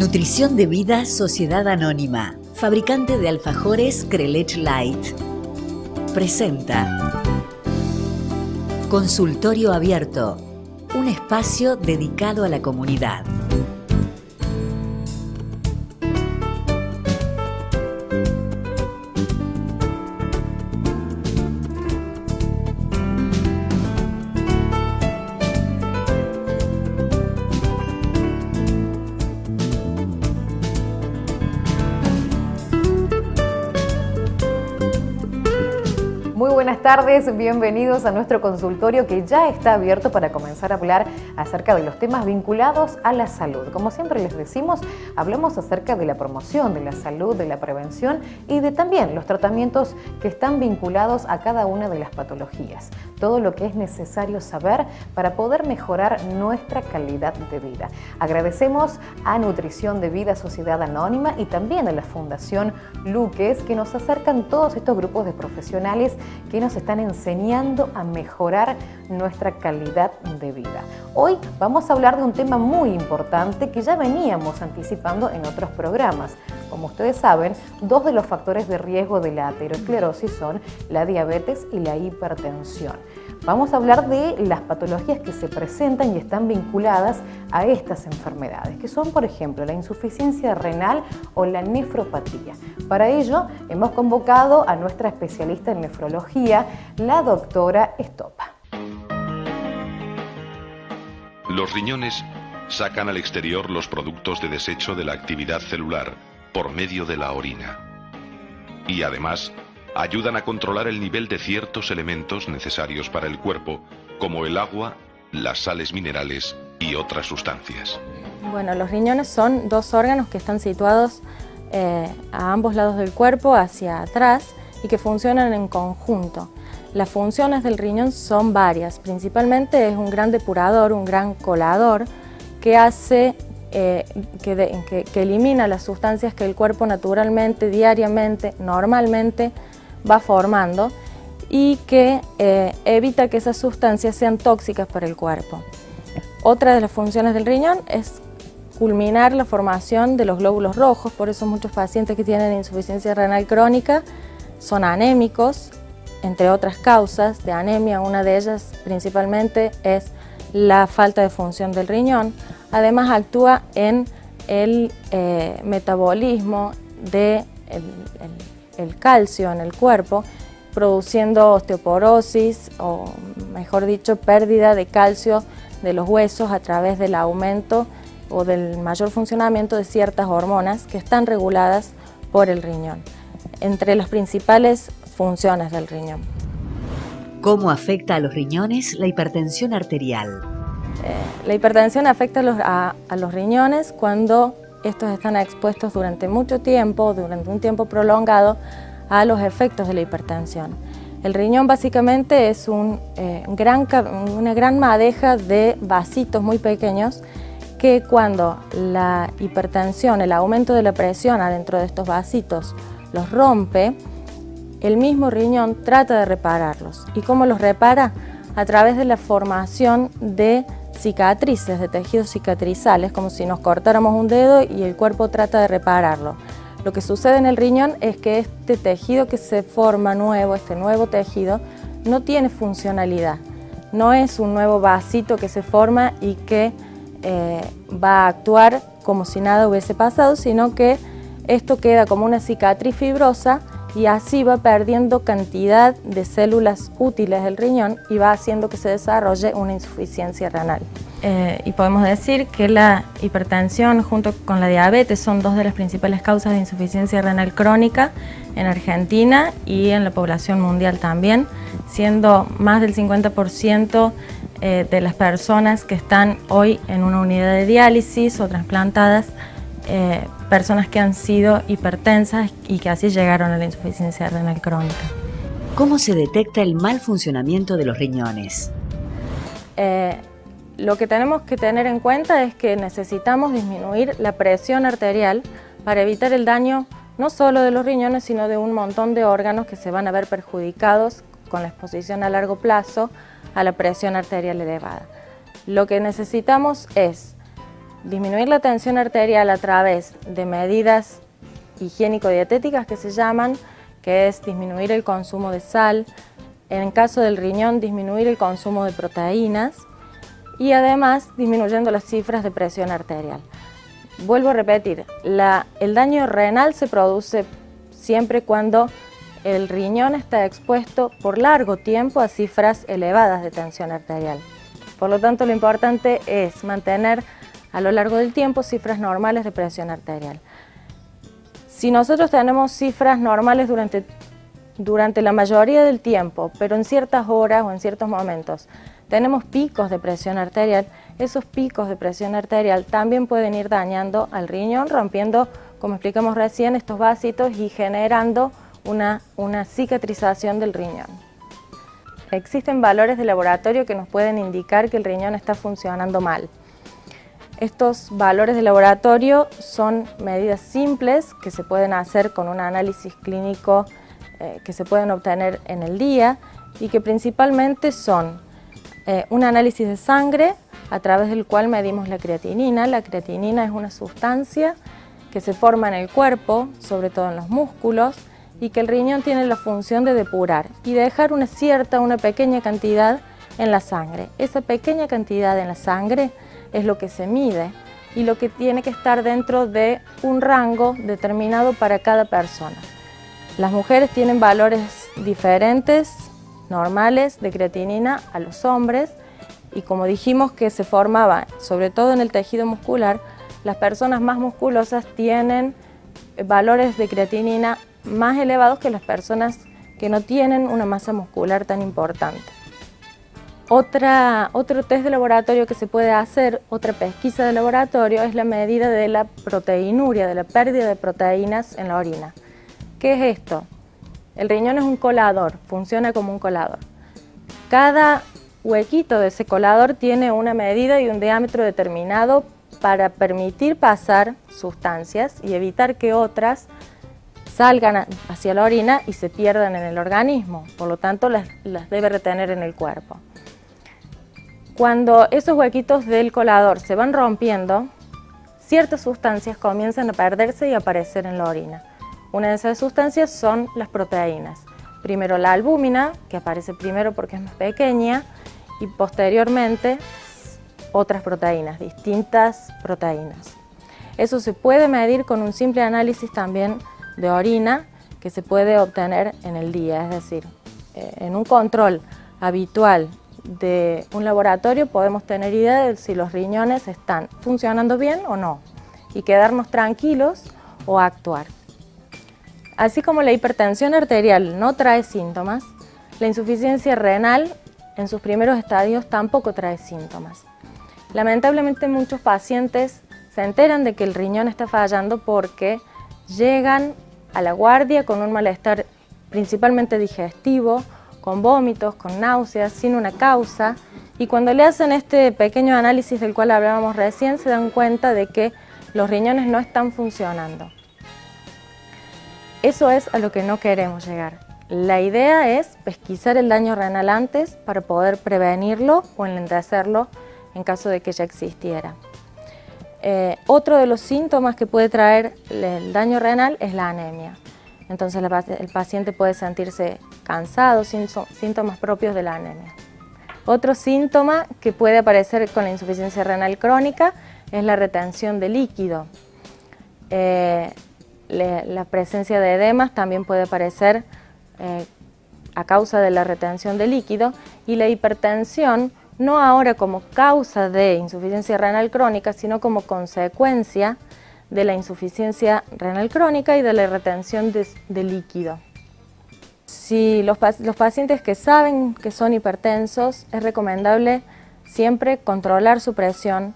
Nutrición de Vida Sociedad Anónima, fabricante de alfajores Crelech Light, presenta Consultorio Abierto, un espacio dedicado a la comunidad. Muy buenas tardes, bienvenidos a nuestro consultorio que ya está abierto para comenzar a hablar acerca de los temas vinculados a la salud. Como siempre les decimos, hablamos acerca de la promoción de la salud, de la prevención y de también los tratamientos que están vinculados a cada una de las patologías. Todo lo que es necesario saber para poder mejorar nuestra calidad de vida. Agradecemos a Nutrición de Vida Sociedad Anónima y también a la Fundación Luques que nos acercan todos estos grupos de profesionales que nos están enseñando a mejorar nuestra calidad de vida. Hoy vamos a hablar de un tema muy importante que ya veníamos anticipando en otros programas. Como ustedes saben, dos de los factores de riesgo de la aterosclerosis son la diabetes y la hipertensión. Vamos a hablar de las patologías que se presentan y están vinculadas a estas enfermedades, que son, por ejemplo, la insuficiencia renal o la nefropatía. Para ello, hemos convocado a nuestra especialista en nefrología, la doctora Estopa. Los riñones sacan al exterior los productos de desecho de la actividad celular por medio de la orina. Y además, ayudan a controlar el nivel de ciertos elementos necesarios para el cuerpo, como el agua, las sales minerales y otras sustancias. Bueno, los riñones son dos órganos que están situados a ambos lados del cuerpo, hacia atrás, y que funcionan en conjunto. Las funciones del riñón son varias, principalmente es un gran depurador, un gran colador, que hace que elimina las sustancias que el cuerpo naturalmente, diariamente, normalmente va formando y que evita que esas sustancias sean tóxicas para el cuerpo. Otra de las funciones del riñón es culminar la formación de los glóbulos rojos, por eso muchos pacientes que tienen insuficiencia renal crónica son anémicos, entre otras causas de anemia. Una de ellas principalmente es la falta de función del riñón. Además actúa en el metabolismo del calcio en el cuerpo, produciendo osteoporosis o, mejor dicho, pérdida de calcio de los huesos a través del aumento o del mayor funcionamiento de ciertas hormonas que están reguladas por el riñón, entre las principales funciones del riñón. ¿Cómo afecta a los riñones la hipertensión arterial? La hipertensión afecta a los riñones cuando estos están expuestos durante mucho tiempo, durante un tiempo prolongado, a los efectos de la hipertensión. El riñón básicamente es una gran madeja de vasitos muy pequeños que cuando la hipertensión, el aumento de la presión adentro de estos vasitos los rompe, el mismo riñón trata de repararlos. ¿Y cómo los repara? A través de la formación de cicatrices, de tejidos cicatrizales, como si nos cortáramos un dedo y el cuerpo trata de repararlo. Lo que sucede en el riñón es que este tejido que se forma nuevo, este nuevo tejido, no tiene funcionalidad. No es un nuevo vasito que se forma y que va a actuar como si nada hubiese pasado, sino que esto queda como una cicatriz fibrosa y así va perdiendo cantidad de células útiles del riñón y va haciendo que se desarrolle una insuficiencia renal. Y podemos decir que la hipertensión junto con la diabetes son dos de las principales causas de insuficiencia renal crónica en Argentina y en la población mundial también, siendo más del 50% de las personas que están hoy en una unidad de diálisis o trasplantadas, personas que han sido hipertensas y que así llegaron a la insuficiencia renal crónica. ¿Cómo se detecta el mal funcionamiento de los riñones? Lo que tenemos que tener en cuenta es que necesitamos disminuir la presión arterial para evitar el daño no solo de los riñones, sino de un montón de órganos que se van a ver perjudicados con la exposición a largo plazo a la presión arterial elevada. Lo que necesitamos es disminuir la tensión arterial a través de medidas higiénico-dietéticas que se llaman, que es disminuir el consumo de sal, en el caso del riñón disminuir el consumo de proteínas y además disminuyendo las cifras de presión arterial. Vuelvo a repetir, el daño renal se produce siempre cuando el riñón está expuesto por largo tiempo a cifras elevadas de tensión arterial. Por lo tanto, lo importante es mantener a lo largo del tiempo cifras normales de presión arterial. Si nosotros tenemos cifras normales durante la mayoría del tiempo, pero en ciertas horas o en ciertos momentos tenemos picos de presión arterial, esos picos de presión arterial también pueden ir dañando al riñón, rompiendo, como explicamos recién, estos vasitos y generando una cicatrización del riñón. Existen valores de laboratorio que nos pueden indicar que el riñón está funcionando mal. Estos valores de laboratorio son medidas simples que se pueden hacer con un análisis clínico que se pueden obtener en el día y que principalmente son un análisis de sangre a través del cual medimos la creatinina. La creatinina es una sustancia que se forma en el cuerpo, sobre todo en los músculos, y que el riñón tiene la función de depurar y dejar una pequeña cantidad en la sangre. Esa pequeña cantidad en la sangre es lo que se mide y lo que tiene que estar dentro de un rango determinado para cada persona. Las mujeres tienen valores diferentes, normales, de creatinina a los hombres, y como dijimos que se formaba sobre todo en el tejido muscular, las personas más musculosas tienen valores de creatinina más elevados que las personas que no tienen una masa muscular tan importante. Otro test de laboratorio que se puede hacer, otra pesquisa de laboratorio, es la medida de la proteinuria, de la pérdida de proteínas en la orina. ¿Qué es esto? El riñón es un colador, funciona como un colador. Cada huequito de ese colador tiene una medida y un diámetro determinado para permitir pasar sustancias y evitar que otras salgan hacia la orina y se pierdan en el organismo, por lo tanto las debe retener en el cuerpo. Cuando esos huequitos del colador se van rompiendo, ciertas sustancias comienzan a perderse y a aparecer en la orina. Una de esas sustancias son las proteínas. Primero la albúmina, que aparece primero porque es más pequeña, y posteriormente otras proteínas, distintas proteínas. Eso se puede medir con un simple análisis también de orina que se puede obtener en el día, es decir, en un control habitual de un laboratorio podemos tener idea de si los riñones están funcionando bien o no y quedarnos tranquilos o actuar. Así como la hipertensión arterial no trae síntomas, la insuficiencia renal en sus primeros estadios tampoco trae síntomas. Lamentablemente muchos pacientes se enteran de que el riñón está fallando porque llegan a la guardia con un malestar principalmente digestivo, con vómitos, con náuseas, sin una causa, y cuando le hacen este pequeño análisis del cual hablábamos recién se dan cuenta de que los riñones no están funcionando. Eso es a lo que no queremos llegar. La idea es pesquisar el daño renal antes para poder prevenirlo o enlentecerlo en caso de que ya existiera. Otro de los síntomas que puede traer el daño renal es la anemia. Entonces el paciente puede sentirse cansado, síntomas propios de la anemia. Otro síntoma que puede aparecer con la insuficiencia renal crónica es la retención de líquido. La presencia de edemas también puede aparecer a causa de la retención de líquido, y la hipertensión no ahora como causa de insuficiencia renal crónica, sino como consecuencia de la insuficiencia renal crónica y de la retención de líquido. Si los pacientes que saben que son hipertensos, es recomendable siempre controlar su presión,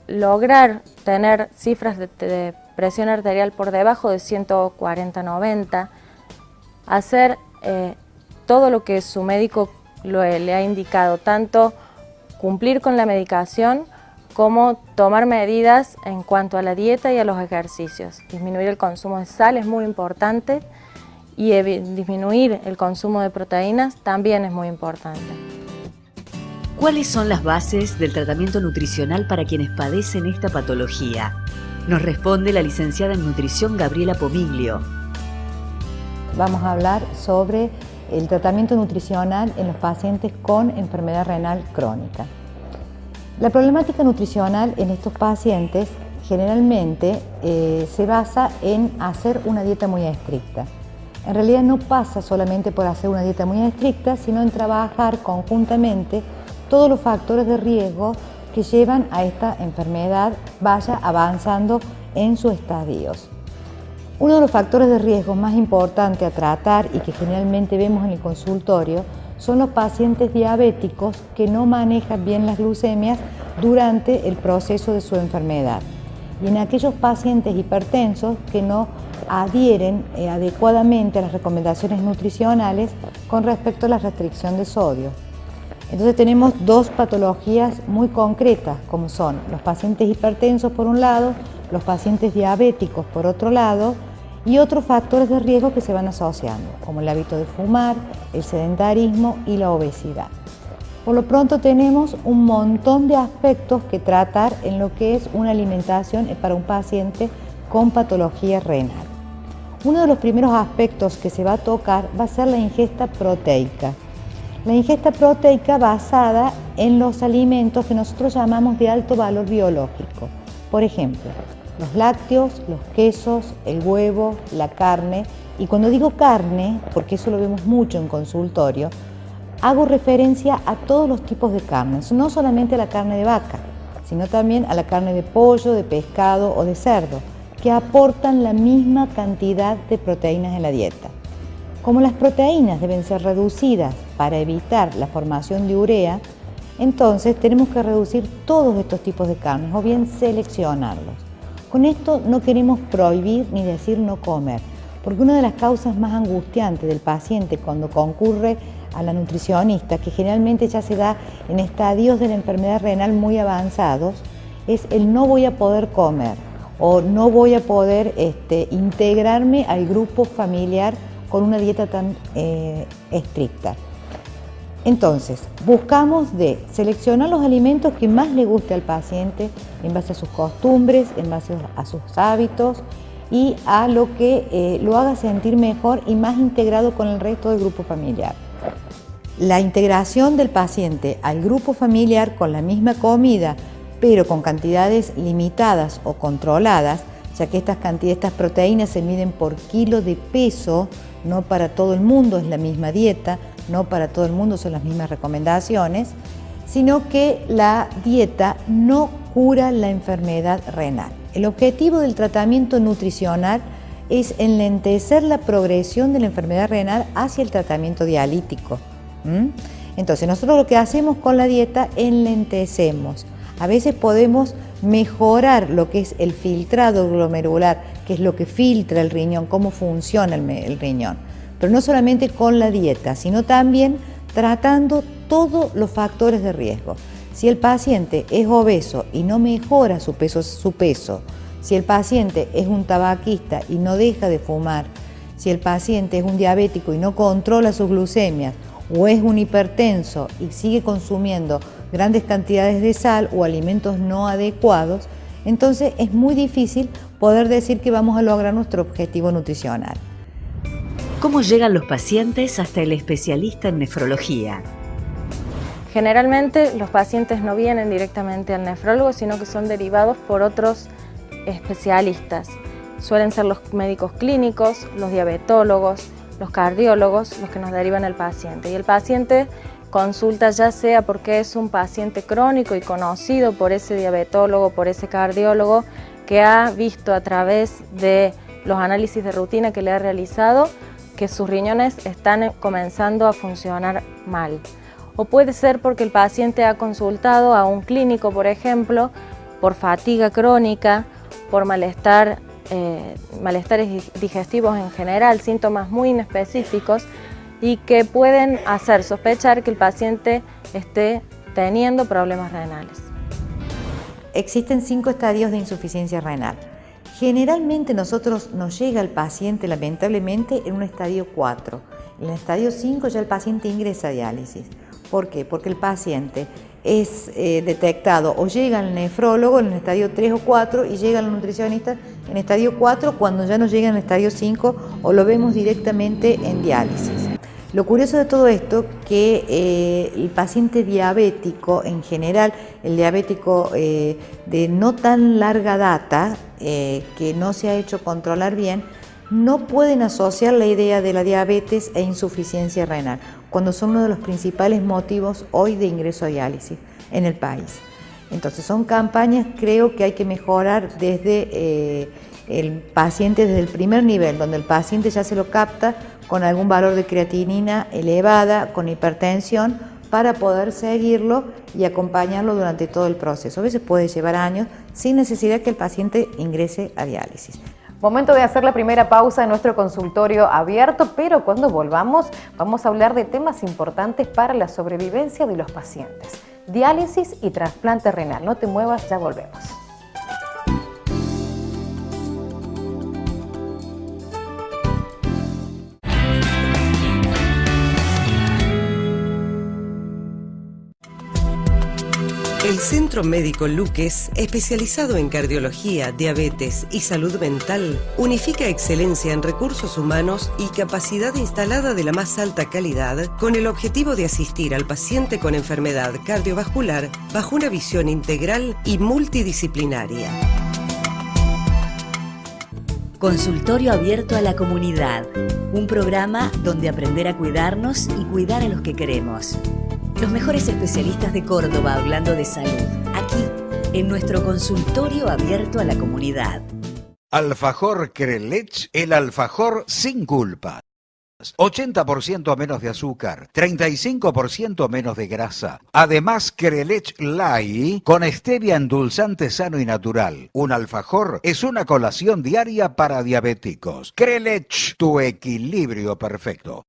lograr tener cifras de presión arterial por debajo de 140/90, hacer todo lo que su médico le ha indicado, tanto cumplir con la medicación como tomar medidas en cuanto a la dieta y a los ejercicios. Disminuir el consumo de sal es muy importante y disminuir el consumo de proteínas también es muy importante. ¿Cuáles son las bases del tratamiento nutricional para quienes padecen esta patología? Nos responde la licenciada en nutrición Gabriela Pomiglio. Vamos a hablar sobre el tratamiento nutricional en los pacientes con enfermedad renal crónica. La problemática nutricional en estos pacientes generalmente se basa en hacer una dieta muy estricta. En realidad no pasa solamente por hacer una dieta muy estricta, sino en trabajar conjuntamente todos los factores de riesgo que llevan a esta enfermedad vaya avanzando en sus estadios. Uno de los factores de riesgo más importantes a tratar y que generalmente vemos en el consultorio son los pacientes diabéticos que no manejan bien las glucemias durante el proceso de su enfermedad, y en aquellos pacientes hipertensos que no adhieren adecuadamente a las recomendaciones nutricionales con respecto a la restricción de sodio. Entonces tenemos dos patologías muy concretas, como son los pacientes hipertensos por un lado, los pacientes diabéticos por otro lado, y otros factores de riesgo que se van asociando, como el hábito de fumar, el sedentarismo y la obesidad. Por lo pronto tenemos un montón de aspectos que tratar en lo que es una alimentación para un paciente con patología renal. Uno de los primeros aspectos que se va a tocar va a ser la ingesta proteica. La ingesta proteica basada en los alimentos que nosotros llamamos de alto valor biológico. Por ejemplo, los lácteos, los quesos, el huevo, la carne. Y cuando digo carne, porque eso lo vemos mucho en consultorio, hago referencia a todos los tipos de carnes, no solamente a la carne de vaca, sino también a la carne de pollo, de pescado o de cerdo, que aportan la misma cantidad de proteínas en la dieta. Como las proteínas deben ser reducidas para evitar la formación de urea, entonces tenemos que reducir todos estos tipos de carnes o bien seleccionarlos. Con esto no queremos prohibir ni decir no comer, porque una de las causas más angustiantes del paciente cuando concurre a la nutricionista, que generalmente ya se da en estadios de la enfermedad renal muy avanzados, es el no voy a poder comer o no voy a poder integrarme al grupo familiar con una dieta tan estricta. Entonces, buscamos de seleccionar los alimentos que más le guste al paciente en base a sus costumbres, en base a sus hábitos y a lo que lo haga sentir mejor y más integrado con el resto del grupo familiar. La integración del paciente al grupo familiar con la misma comida, pero con cantidades limitadas o controladas, ya que estas proteínas se miden por kilo de peso, no para todo el mundo es la misma dieta, no para todo el mundo son las mismas recomendaciones, sino que la dieta no cura la enfermedad renal. El objetivo del tratamiento nutricional es enlentecer la progresión de la enfermedad renal hacia el tratamiento dialítico. Entonces nosotros lo que hacemos con la dieta, enlentecemos. A veces podemos mejorar lo que es el filtrado glomerular, que es lo que filtra el riñón, cómo funciona el riñón. Pero no solamente con la dieta, sino también tratando todos los factores de riesgo. Si el paciente es obeso y no mejora su peso, si el paciente es un tabaquista y no deja de fumar, si el paciente es un diabético y no controla sus glucemias, o es un hipertenso y sigue consumiendo grandes cantidades de sal o alimentos no adecuados, entonces es muy difícil poder decir que vamos a lograr nuestro objetivo nutricional. ¿Cómo llegan los pacientes hasta el especialista en nefrología? Generalmente los pacientes no vienen directamente al nefrólogo, sino que son derivados por otros especialistas. Suelen ser los médicos clínicos, los diabetólogos, los cardiólogos, los que nos derivan al paciente. Y el paciente consulta ya sea porque es un paciente crónico y conocido por ese diabetólogo, por ese cardiólogo, que ha visto a través de los análisis de rutina que le ha realizado que sus riñones están comenzando a funcionar mal. O puede ser porque el paciente ha consultado a un clínico, por ejemplo, por fatiga crónica, por malestares digestivos en general, síntomas muy inespecíficos y que pueden hacer sospechar que el paciente esté teniendo problemas renales. Existen 5 estadios de insuficiencia renal. Generalmente nos llega el paciente lamentablemente en un estadio 4. En el estadio 5 ya el paciente ingresa a diálisis. ¿Por qué? Porque el paciente es detectado o llega al nefrólogo en el estadio 3 o 4 y llega al nutricionista en estadio 4 cuando ya no llega en el estadio 5 o lo vemos directamente en diálisis. Lo curioso de todo esto que el paciente diabético en general, el diabético de no tan larga data, que no se ha hecho controlar bien, no pueden asociar la idea de la diabetes e insuficiencia renal, cuando son uno de los principales motivos hoy de ingreso a diálisis en el país. Entonces son campañas, creo que hay que mejorar desde el paciente, desde el primer nivel, donde el paciente ya se lo capta con algún valor de creatinina elevada, con hipertensión, para poder seguirlo y acompañarlo durante todo el proceso. A veces puede llevar años sin necesidad que el paciente ingrese a diálisis. Momento de hacer la primera pausa en nuestro consultorio abierto, pero cuando volvamos vamos a hablar de temas importantes para la sobrevivencia de los pacientes. Diálisis y trasplante renal. No te muevas, ya volvemos. El Centro Médico Luques, especializado en cardiología, diabetes y salud mental, unifica excelencia en recursos humanos y capacidad instalada de la más alta calidad con el objetivo de asistir al paciente con enfermedad cardiovascular bajo una visión integral y multidisciplinaria. Consultorio abierto a la comunidad, un programa donde aprender a cuidarnos y cuidar a los que queremos. Los mejores especialistas de Córdoba hablando de salud, aquí, en nuestro consultorio abierto a la comunidad. Alfajor Crelech, el alfajor sin culpa. 80% menos de azúcar, 35% menos de grasa. Además, Crelech Light con stevia endulzante sano y natural. Un alfajor es una colación diaria para diabéticos. Crelech, tu equilibrio perfecto.